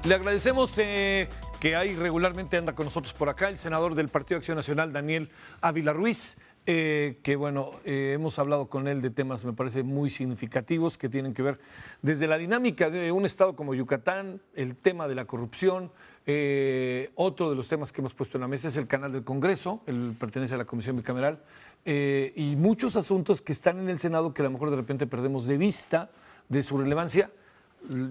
Le agradecemos que ahí regularmente anda con nosotros por acá el senador del Partido Acción Nacional, Daniel Ávila Ruiz, que bueno, hemos hablado con él de temas, me parece, muy significativos que tienen que ver desde la dinámica de un estado como Yucatán, el tema de la corrupción. Otro de los temas que hemos puesto en la mesa es el canal del Congreso, él pertenece a la Comisión Bicameral, y muchos asuntos que están en el Senado que a lo mejor de repente perdemos de vista de su relevancia.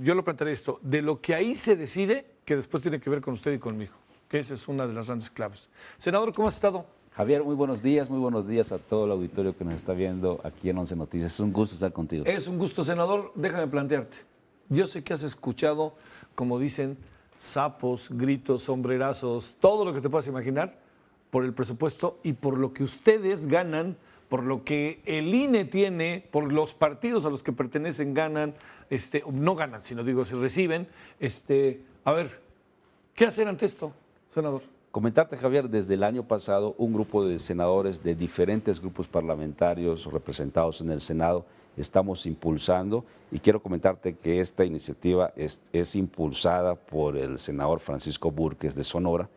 Yo lo plantearé esto, de lo que ahí se decide, que después tiene que ver con usted y conmigo, que esa es una de las grandes claves. Senador, ¿cómo has estado? Javier, muy buenos días a todo el auditorio que nos está viendo aquí en 11 Noticias. Es un gusto estar contigo. Es un gusto, senador. Déjame plantearte. Yo sé que has escuchado, como dicen, sapos, gritos, sombrerazos, todo lo que te puedas imaginar por el presupuesto y por lo que ustedes ganan, por lo que el INE tiene, por los partidos a los que pertenecen ganan, no ganan, sino digo, se reciben. A ver, ¿qué hacer ante esto, senador? Comentarte, Javier, desde el año pasado un grupo de senadores de diferentes grupos parlamentarios representados en el Senado estamos impulsando, y quiero comentarte que esta iniciativa es impulsada por el senador Francisco Búrquez de Sonora.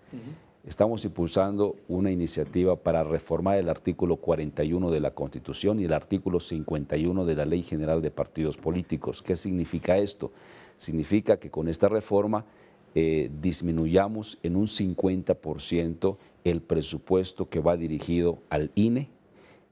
Estamos impulsando una iniciativa para reformar el artículo 41 de la Constitución y el artículo 51 de la Ley General de Partidos Políticos. ¿Qué significa esto? Significa que con esta reforma disminuyamos en un 50% el presupuesto que va dirigido al INE,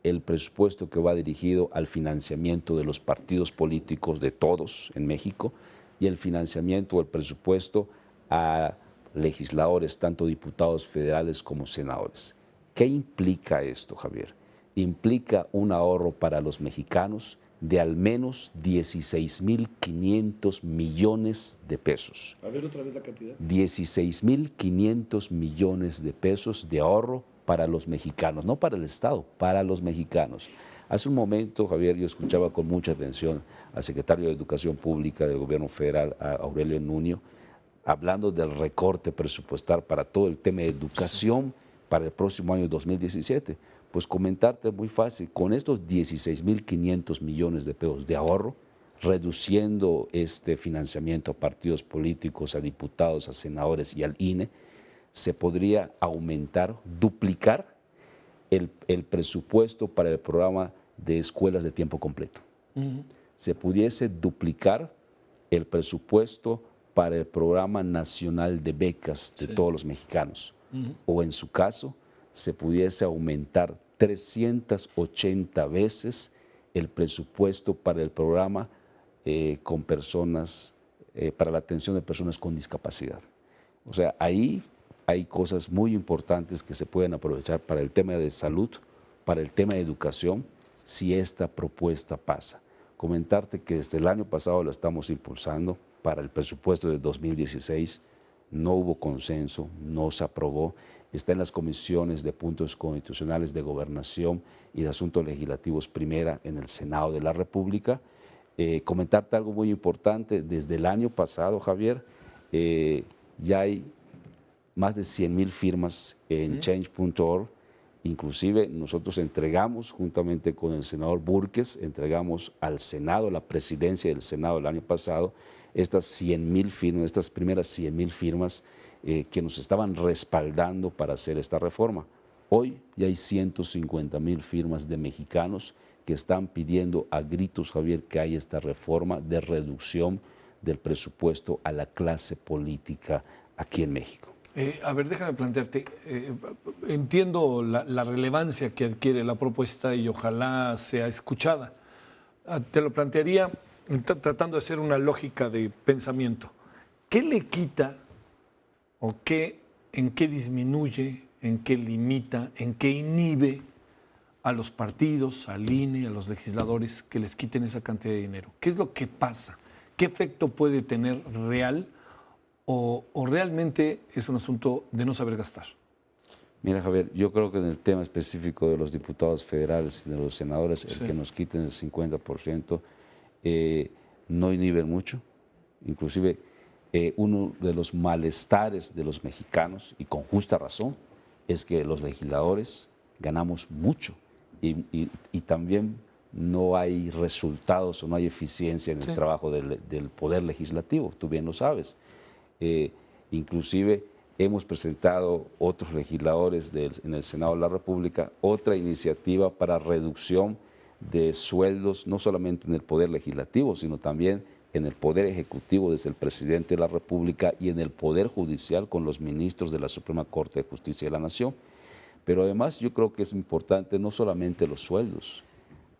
el presupuesto que va dirigido al financiamiento de los partidos políticos de todos en México y el financiamiento o el presupuesto a legisladores, tanto diputados federales como senadores. ¿Qué implica esto, Javier? Implica un ahorro para los mexicanos de al menos 16.500 millones de pesos. A ver otra vez la cantidad. 16.500 millones de pesos de ahorro para los mexicanos, no para el Estado, para los mexicanos. Hace un momento, Javier, yo escuchaba con mucha atención al secretario de Educación Pública del Gobierno Federal, a Aurelio Nuño, hablando del recorte presupuestal para todo el tema de educación para el próximo año 2017. Pues comentarte muy fácil, con estos 16.500 millones de pesos de ahorro, reduciendo este financiamiento a partidos políticos, a diputados, a senadores y al INE, se podría aumentar, duplicar el presupuesto para el programa de escuelas de tiempo completo. Se pudiese duplicar el presupuesto para el Programa Nacional de Becas de todos los mexicanos. O en su caso, se pudiese aumentar 380 veces el presupuesto para el programa con personas, para la atención de personas con discapacidad. O sea, ahí hay cosas muy importantes que se pueden aprovechar para el tema de salud, para el tema de educación, si esta propuesta pasa. Comentarte que desde el año pasado la estamos impulsando para el presupuesto de 2016, no hubo consenso, no se aprobó, está en las comisiones de puntos constitucionales de gobernación y de asuntos legislativos primera en el Senado de la República. Comentarte algo muy importante, desde el año pasado, Javier, ya hay más de 100,000 firmas en change.org. Inclusive nosotros entregamos, juntamente con el senador Búrquez, entregamos al Senado, la presidencia del Senado el año pasado, estas 100,000 firmas, estas primeras 100,000 firmas que nos estaban respaldando para hacer esta reforma. Hoy ya hay 150,000 firmas de mexicanos que están pidiendo a gritos, Javier, que haya esta reforma de reducción del presupuesto a la clase política aquí en México. A ver, déjame plantearte, entiendo la relevancia que adquiere la propuesta y ojalá sea escuchada. Te lo plantearía tratando de hacer una lógica de pensamiento. ¿Qué le quita o en qué disminuye, en qué limita, en qué inhibe a los partidos, al INE, a los legisladores que les quiten esa cantidad de dinero? ¿Qué es lo que pasa? ¿Qué efecto puede tener real o realmente es un asunto de no saber gastar? Mira, Javier, yo creo que en el tema específico de los diputados federales y de los senadores, el que nos quiten el 50% no inhibe mucho. Inclusive uno de los malestares de los mexicanos, y con justa razón, es que los legisladores ganamos mucho y también no hay resultados o no hay eficiencia en el trabajo del Poder Legislativo, tú bien lo sabes. Inclusive hemos presentado otros legisladores en el Senado de la República otra iniciativa para reducción de sueldos, no solamente en el Poder Legislativo, sino también en el Poder Ejecutivo desde el Presidente de la República y en el Poder Judicial con los ministros de la Suprema Corte de Justicia de la Nación. Pero además yo creo que es importante no solamente los sueldos,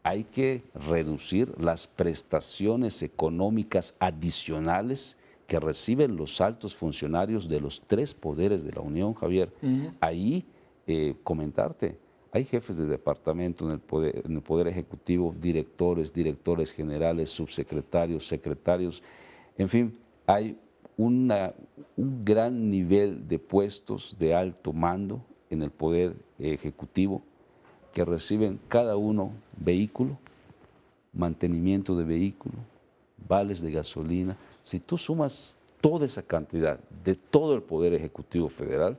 hay que reducir las prestaciones económicas adicionales que reciben los altos funcionarios de los 3 poderes de la Unión, Javier. Ahí, comentarte, hay jefes de departamento en el poder Ejecutivo, directores generales, subsecretarios, secretarios, en fin, hay un gran nivel de puestos de alto mando en el Poder Ejecutivo que reciben cada uno vehículo, mantenimiento de vehículo, vales de gasolina. Si tú sumas toda esa cantidad de todo el Poder Ejecutivo Federal,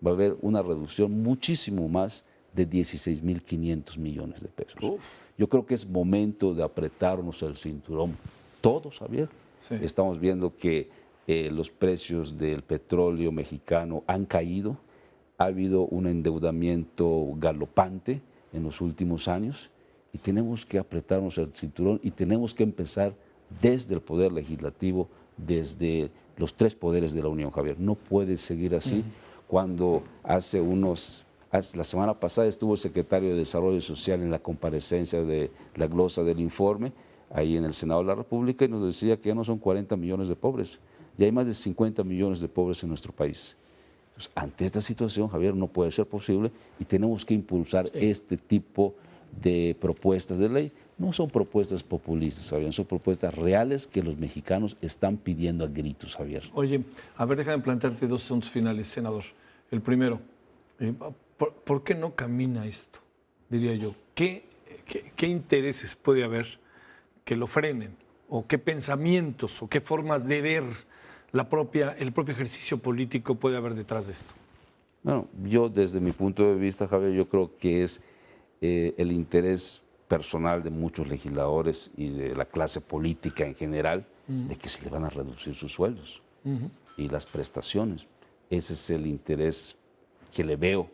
va a haber una reducción muchísimo más de 16.500 millones de pesos. Yo creo que es momento de apretarnos el cinturón todos, Javier. Sí. Estamos viendo que los precios del petróleo mexicano han caído, ha habido un endeudamiento galopante en los últimos años y tenemos que apretarnos el cinturón y tenemos que empezar desde el Poder Legislativo, desde los 3 poderes de la Unión, Javier. No puede seguir así. Cuando la semana pasada estuvo el secretario de Desarrollo Social en la comparecencia de la glosa del informe, ahí en el Senado de la República, y nos decía que ya no son 40 millones de pobres, ya hay más de 50 millones de pobres en nuestro país. Entonces, ante esta situación, Javier, no puede ser posible y tenemos que impulsar este tipo de propuestas de ley. No son propuestas populistas, Javier, son propuestas reales que los mexicanos están pidiendo a gritos, Javier. Oye, a ver, déjame plantearte 2 asuntos finales, senador. El primero, ¿por qué no camina esto? Diría yo, ¿qué intereses puede haber que lo frenen? ¿O qué pensamientos o qué formas de ver el propio ejercicio político puede haber detrás de esto? Bueno, yo desde mi punto de vista, Javier, yo creo que es el interés personal de muchos legisladores y de la clase política en general, de que se le van a reducir sus sueldos y las prestaciones. Ese es el interés que le veo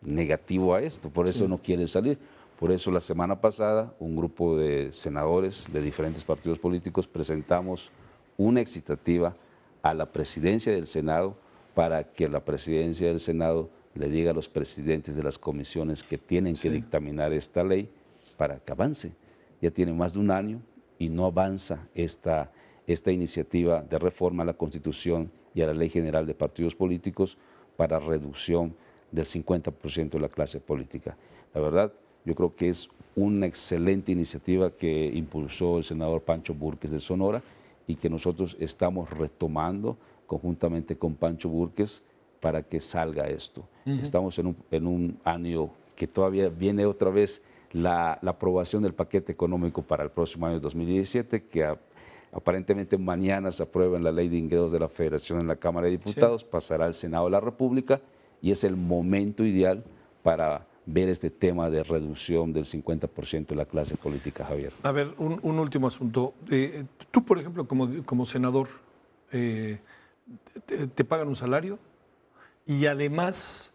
negativo a esto, por eso no quiere salir. Por eso la semana pasada un grupo de senadores de diferentes partidos políticos presentamos una excitativa a la presidencia del Senado para que la presidencia del Senado le diga a los presidentes de las comisiones que tienen que dictaminar esta ley para que avance. Ya tiene más de un año y no avanza esta iniciativa de reforma a la Constitución y a la Ley General de Partidos Políticos para reducción del 50% de la clase política. La verdad, yo creo que es una excelente iniciativa que impulsó el senador Pancho Búrquez de Sonora y que nosotros estamos retomando conjuntamente con Pancho Búrquez para que salga esto. Estamos en un año que todavía viene otra vez la aprobación del paquete económico para el próximo año 2017, que aparentemente mañana se aprueba en la Ley de Ingresos de la Federación en la Cámara de Diputados, pasará al Senado de la República y es el momento ideal para ver este tema de reducción del 50% de la clase política, Javier. A ver, un último asunto. Tú, por ejemplo, como senador, te pagan un salario y además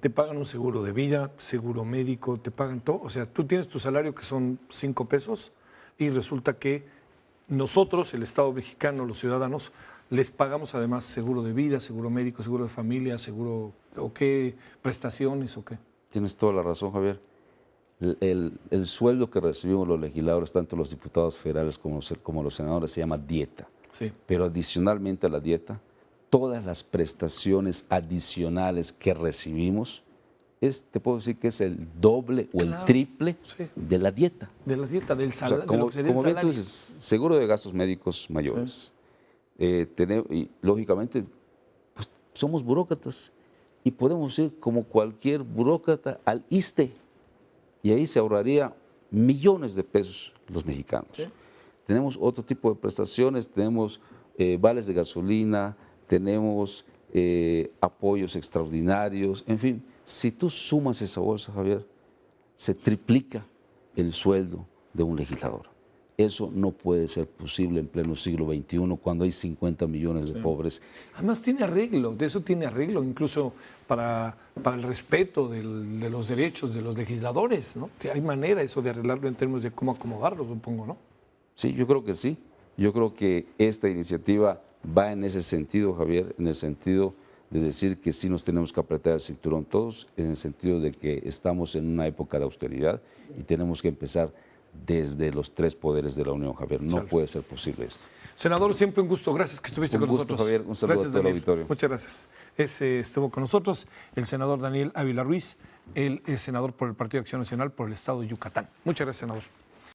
te pagan un seguro de vida, seguro médico, te pagan todo. O sea, tú tienes tu salario que son 5 pesos y resulta que nosotros, el Estado mexicano, los ciudadanos, les pagamos además seguro de vida, seguro médico, seguro de familia, seguro, ¿o qué? ¿Prestaciones o qué? Tienes toda la razón, Javier. El sueldo que recibimos los legisladores, tanto los diputados federales como los senadores, se llama dieta. Sí. Pero adicionalmente a la dieta, todas las prestaciones adicionales que recibimos, te puedo decir que es el doble o el triple de la dieta. De la dieta, del salario. O sea, como bien tú dices, seguro de gastos médicos mayores. Y lógicamente, pues, somos burócratas y podemos ir como cualquier burócrata al ISSSTE y ahí se ahorraría millones de pesos los mexicanos. ¿Sí? Tenemos otro tipo de prestaciones, tenemos vales de gasolina, tenemos apoyos extraordinarios, en fin, si tú sumas esa bolsa, Javier, se triplica el sueldo de un legislador. Eso no puede ser posible en pleno siglo XXI cuando hay 50 millones de pobres. Además tiene arreglo, de eso tiene arreglo, incluso para el respeto de los derechos de los legisladores, ¿no? Hay manera eso de arreglarlo en términos de cómo acomodarlo, supongo, ¿no? Sí, yo creo que sí. Yo creo que esta iniciativa va en ese sentido, Javier, en el sentido de decir que sí nos tenemos que apretar el cinturón todos, en el sentido de que estamos en una época de austeridad y tenemos que empezar desde los tres poderes de la Unión, Javier. No puede ser posible esto. Senador, siempre un gusto. Gracias que estuviste con nosotros. Javier. Un saludo a todo el auditorio. Muchas gracias. Estuvo con nosotros el senador Daniel Ávila Ruiz. Él es senador por el Partido de Acción Nacional por el estado de Yucatán. Muchas gracias, senador.